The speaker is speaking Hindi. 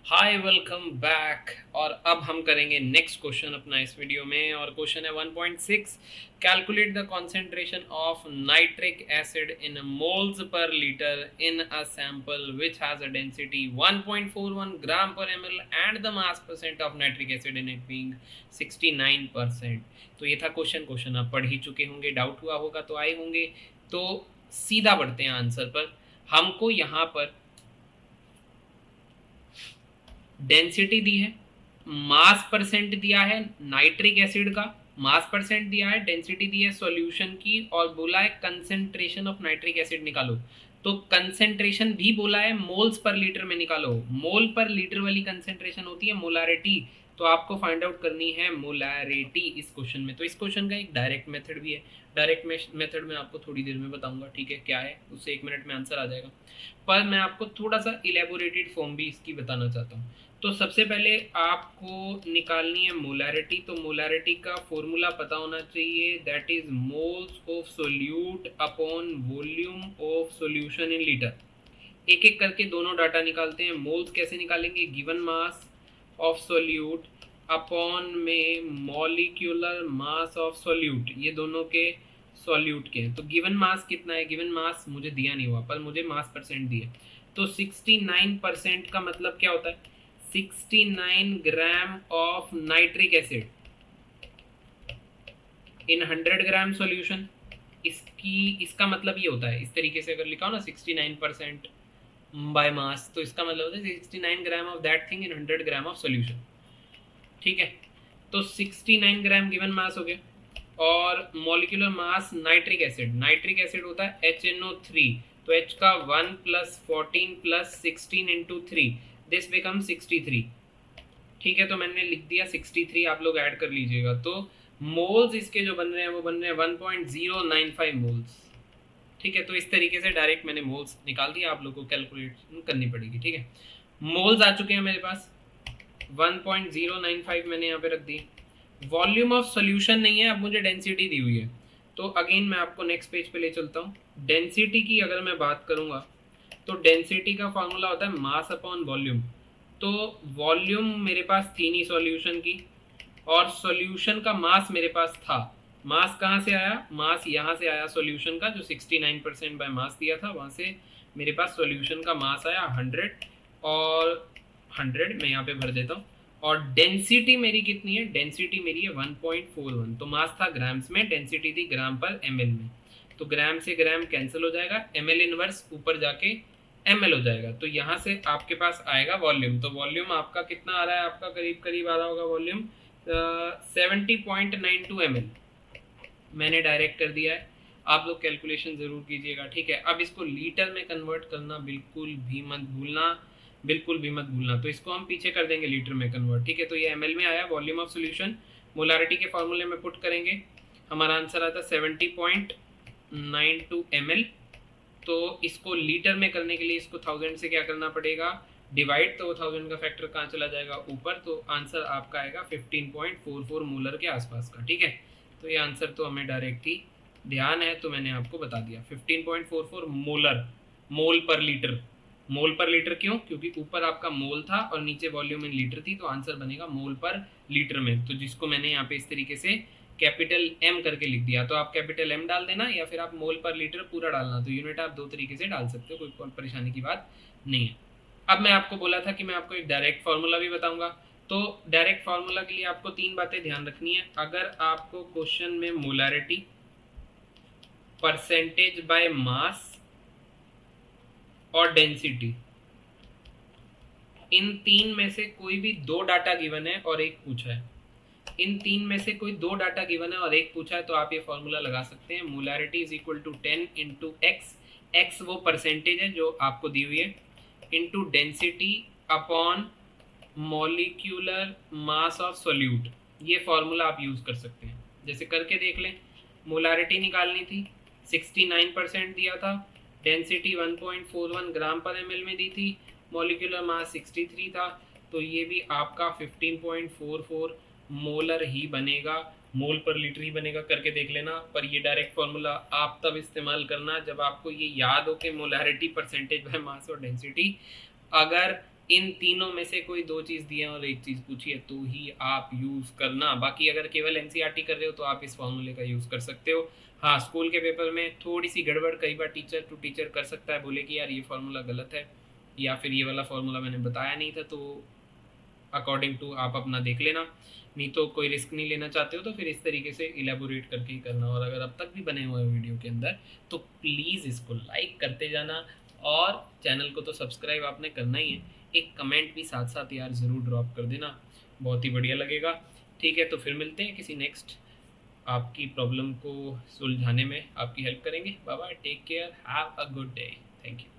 Hi welcome back. और अब हम करेंगे नेक्स्ट क्वेश्चन अपना इस वीडियो में। और क्वेश्चन है 1.6, calculate the concentration of nitric acid in moles per litre in a sample which has a density 1.41 ग्राम पर ml and the mass percent of nitric acid in it being 69%। तो ये था क्वेश्चन आप पढ़ ही चुके होंगे, डाउट हुआ होगा तो आए होंगे। तो सीधा बढ़ते हैं आंसर पर। हमको यहाँ पर डेंसिटी दी है, मास परसेंट दिया है नाइट्रिक एसिड का, मास परसेंट दिया है, डेंसिटी दी है सॉल्यूशन की, और बोला है कंसेंट्रेशन ऑफ नाइट्रिक एसिड निकालो। तो कंसेंट्रेशन भी बोला है मोल्स पर लीटर में निकालो। मोल पर लीटर वाली कंसेंट्रेशन होती है मोलारिटी, तो आपको फाइंड आउट करनी है मोलारिटी इस क्वेश्चन में। तो इस क्वेश्चन का एक डायरेक्ट मेथड भी है, डायरेक्ट मेथड में आपको थोड़ी देर में बताऊंगा, ठीक है क्या है, उससे 1 मिनट में आंसर आ जाएगा। पर मैं आपको थोड़ा सा इलेबोरेटेड फॉर्म भी इसकी बताना चाहता हूँ। तो सबसे पहले आपको निकालनी है मोलारिटी। तो मोलारिटी का फॉर्मूला पता होना चाहिए, that is moles of solute upon volume of solution in litre. एक एक करके दोनों डाटा निकालते हैं। मोल्स कैसे निकालेंगे, given mass of solute upon में मॉलिक्यूलर मास ऑफ सोल्यूट, ये दोनों के सॉल्यूट के हैं। तो गिवन मास कितना है, गिवन मास मुझे दिया नहीं हुआ पर मुझे मास परसेंट दिए। तो 69% का मतलब क्या होता है, 69 gram of nitric acid in 100 gram solution. इसका मतलब ये होता है, इस तरीके से अगर लिखा हो ना 69% बाय मास, तो इसका मतलब होता है 69 gram of that thing in 100 gram of solution. ठीक है, तो 69 ग्राम गिवन मास हो गया। और मॉलिक्यूलर मास नाइट्रिक एसिड होता है HNO3, तो H का 1 + 14 + 16 × 3, दिस बिकम 63। ठीक है, तो मैंने लिख दिया 63, आप लोग ऐड कर लीजिएगा। तो मोल्स इसके जो बन रहे हैं वो बन रहे हैं 1.095 मोल्स। ठीक है, तो इस तरीके से डायरेक्ट मैंने मोल्स निकाल दिया, आप लोगों को कैलकुलेशन करनी पड़ेगी। ठीक है, मोल्स आ चुके हैं मेरे पास, 1.095 मैंने यहाँ पे रख दी। वॉल्यूम ऑफ सोल्यूशन नहीं है, अब मुझे डेंसिटी दी हुई है। तो अगेन मैं आपको नेक्स्ट पेज पे ले चलता हूँ। डेंसिटी की अगर मैं बात करूँगा तो डेंसिटी का फॉर्मूला होता है मास अपॉन वॉल्यूम। तो वॉल्यूम मेरे पास थी नहीं सॉल्यूशन की, और सॉल्यूशन का मास मेरे पास था। मास कहाँ से आया, मास यहाँ से आया सॉल्यूशन का, जो 69% बाय मास दिया था वहाँ से मेरे पास सॉल्यूशन का मास आया 100। और 100 मैं यहाँ पे भर देता हूँ। और डेंसिटी मेरी कितनी है, डेंसिटी मेरी है 1.41। तो मास था ग्राम्स में, डेंसिटी थी ग्राम पर ml में। तो ग्राम से ग्राम कैंसिल हो जाएगा, ml इनवर्स ऊपर जाके ml हो जाएगा। तो यहाँ से आपके पास आएगा वॉल्यूम। तो वॉल्यूम आपका कितना आ रहा है, आपका करीब करीब आ रहा होगा वॉल्यूम 70.92 ml। मैंने डायरेक्ट कर दिया है, आप लोग कैलकुलेशन ज़रूर कीजिएगा। ठीक है, अब इसको लीटर में कन्वर्ट करना बिल्कुल भी मत भूलना, बिल्कुल भी मत भूलना। तो इसको हम पीछे कर देंगे लीटर में कन्वर्ट। ठीक है, तो ये ml में आया वॉल्यूम ऑफ सोल्यूशन, मोलारिटी के फॉर्मूले में पुट करेंगे, हमारा आंसर आता है 70.92 ml। तो इसको लीटर में करने के लिए इसको 1000 से क्या करना पड़ेगा, डिवाइड। तो 1000 का फैक्टर कहाँ चला जाएगा, ऊपर। तो आंसर आपका आएगा 15.44 मोलर के आसपास का। ठीक है, तो ये आंसर तो हमें डायरेक्ट ही ध्यान है, तो मैंने आपको बता दिया 15.44 मोलर, मोल पर लीटर। मोल पर लीटर क्यों, क्योंकि ऊपर आपका मोल था और नीचे वॉल्यूम इन लीटर थी, तो आंसर बनेगा मोल पर लीटर में। तो जिसको मैंने यहाँ पे इस तरीके से कैपिटल M करके लिख दिया। तो आप कैपिटल M डाल देना, या फिर आप मोल पर लीटर पूरा डालना। तो यूनिट आप दो तरीके से डाल सकते हो, कोई परेशानी की बात नहीं है। अब मैं आपको बोला था कि मैं आपको एक डायरेक्ट फार्मूला भी बताऊंगा। तो डायरेक्ट फार्मूला के लिए आपको 3 बातें ध्यान रखनी है। अगर आपको क्वेश्चन में मोलारिटी, परसेंटेज बाय मास और डेंसिटी, इन 3 में से कोई भी 2 डाटा गिवन है और एक पूछा है, इन 3 में से कोई 2 डाटा गिवन है और एक पूछा है, तो आप ये फॉर्मूला लगा सकते हैं, molarity is equal to 10 × x, x वो परसेंटेज है जो आपको दी हुई है, into density upon molecular mass of solute. ये फॉर्मूला आप यूज कर सकते हैं। जैसे करके देख लें, मोलारिटी निकालनी थी, 69% दिया था, डेंसिटी 1.41 ग्राम पर ml में दी थी, मॉलिक्यूलर मास 63 था, तो ये भी आपका 15.44 मोलर ही बनेगा, मोल पर लीटर ही बनेगा। करके देख लेना। पर ये डायरेक्ट फॉर्मूला आप तब इस्तेमाल करना जब आपको ये याद हो कि मोलारिटी, परसेंटेज बाय मास और डेंसिटी। अगर इन तीनों में से कोई 2 चीज़ दी है और एक चीज़ पूछी है तो ही आप यूज़ करना। बाकी अगर केवल एनसीईआरटी कर रहे हो तो आप इस फॉर्मूले का यूज़ कर सकते हो। हाँ, स्कूल के पेपर में थोड़ी सी गड़बड़ कई बार टीचर टू टीचर कर सकता है, बोले कि यार ये फार्मूला गलत है या फिर ये वाला फार्मूला मैंने बताया नहीं था, तो अकॉर्डिंग टू आप अपना देख लेना। नहीं तो कोई रिस्क नहीं लेना चाहते हो तो फिर इस तरीके से इलेबोरेट करके ही करना। और अगर अब तक भी बने हुए वीडियो के अंदर तो प्लीज़ इसको लाइक करते जाना और चैनल को तो सब्सक्राइब आपने करना ही है। एक कमेंट भी साथ साथ यार ज़रूर ड्रॉप कर देना, बहुत ही बढ़िया लगेगा। ठीक है, तो फिर मिलते हैं किसी नेक्स्ट आपकी प्रॉब्लम को सुलझाने में आपकी हेल्प करेंगे। Bye bye, take care, have a good day, thank you.